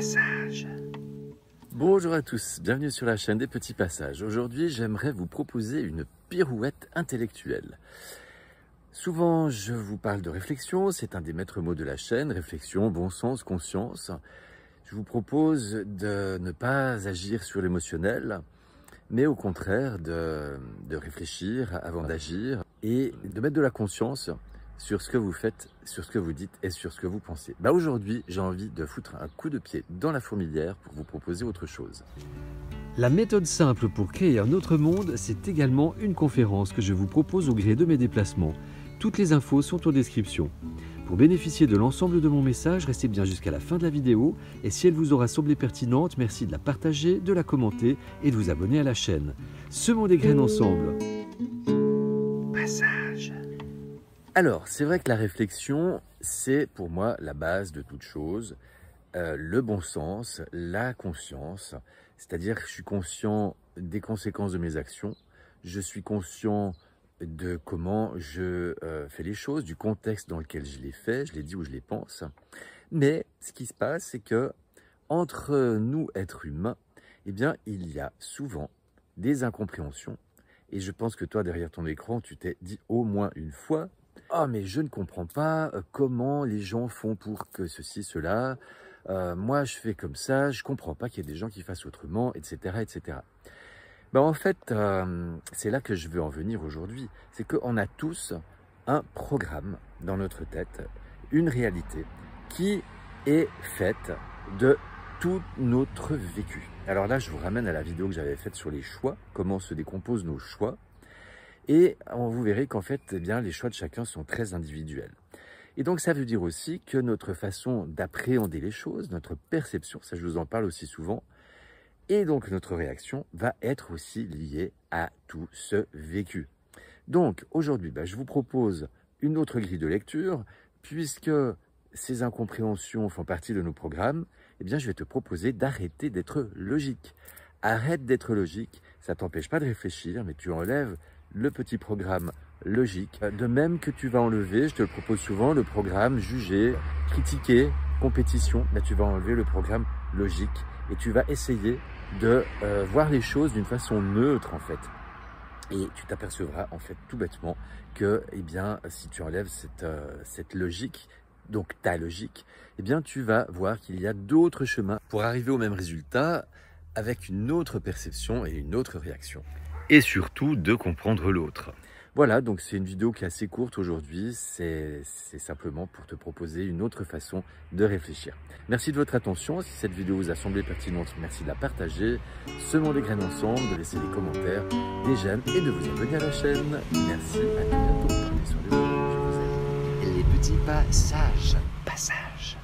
Passage. Bonjour à tous, bienvenue sur la chaîne des petits passages. Aujourd'hui, j'aimerais vous proposer une pirouette intellectuelle. Souvent, je vous parle de réflexion, c'est un des maîtres mots de la chaîne, réflexion, bon sens, conscience. Je vous propose de ne pas agir sur l'émotionnel, mais au contraire de réfléchir avant d'agir et de mettre de la conscience sur ce que vous faites, sur ce que vous dites et sur ce que vous pensez. Aujourd'hui, j'ai envie de foutre un coup de pied dans la fourmilière pour vous proposer autre chose. La méthode simple pour créer un autre monde, c'est également une conférence que je vous propose au gré de mes déplacements. Toutes les infos sont en description. Pour bénéficier de l'ensemble de mon message, restez bien jusqu'à la fin de la vidéo et si elle vous aura semblé pertinente, merci de la partager, de la commenter et de vous abonner à la chaîne. Semons des graines ensemble. Passage. Alors, c'est vrai que la réflexion, c'est pour moi la base de toute chose, le bon sens, la conscience, c'est-à-dire que je suis conscient des conséquences de mes actions, je suis conscient de comment je fais les choses, du contexte dans lequel je les fais, je les dis ou je les pense. Mais ce qui se passe, c'est que entre nous, êtres humains, eh bien, il y a souvent des incompréhensions. Et je pense que toi, derrière ton écran, tu t'es dit au moins une fois, « Oh, mais je ne comprends pas comment les gens font pour que ceci, cela. Moi, je fais comme ça, je ne comprends pas qu'il y ait des gens qui fassent autrement, etc. etc. » En fait, c'est là que je veux en venir aujourd'hui. C'est qu'on a tous un programme dans notre tête, une réalité qui est faite de tout notre vécu. Alors là, je vous ramène à la vidéo que j'avais faite sur les choix, comment se décomposent nos choix. Et vous verrez qu'en fait, eh bien, les choix de chacun sont très individuels. Et donc, ça veut dire aussi que notre façon d'appréhender les choses, notre perception, ça je vous en parle aussi souvent, et donc notre réaction va être aussi liée à tout ce vécu. Donc, aujourd'hui, je vous propose une autre grille de lecture, puisque ces incompréhensions font partie de nos programmes, eh bien, je vais te proposer d'arrêter d'être logique. Arrête d'être logique, ça ne t'empêche pas de réfléchir, mais tu enlèves le petit programme logique. De même que tu vas enlever, je te le propose souvent, le programme juger, critiquer, compétition, tu vas enlever le programme logique et tu vas essayer de voir les choses d'une façon neutre en fait. Et tu t'apercevras en fait tout bêtement que si tu enlèves cette logique, donc ta logique, tu vas voir qu'il y a d'autres chemins pour arriver au même résultat avec une autre perception et une autre réaction. Et surtout de comprendre l'autre. Voilà, donc c'est une vidéo qui est assez courte aujourd'hui, c'est simplement pour te proposer une autre façon de réfléchir. Merci de votre attention, si cette vidéo vous a semblé pertinente, merci de la partager, semons des graines ensemble, de laisser des commentaires, des j'aime et de vous abonner à la chaîne. Merci, à très bientôt, prenez soin de vous, je vous aime. Les petits passages. Passage.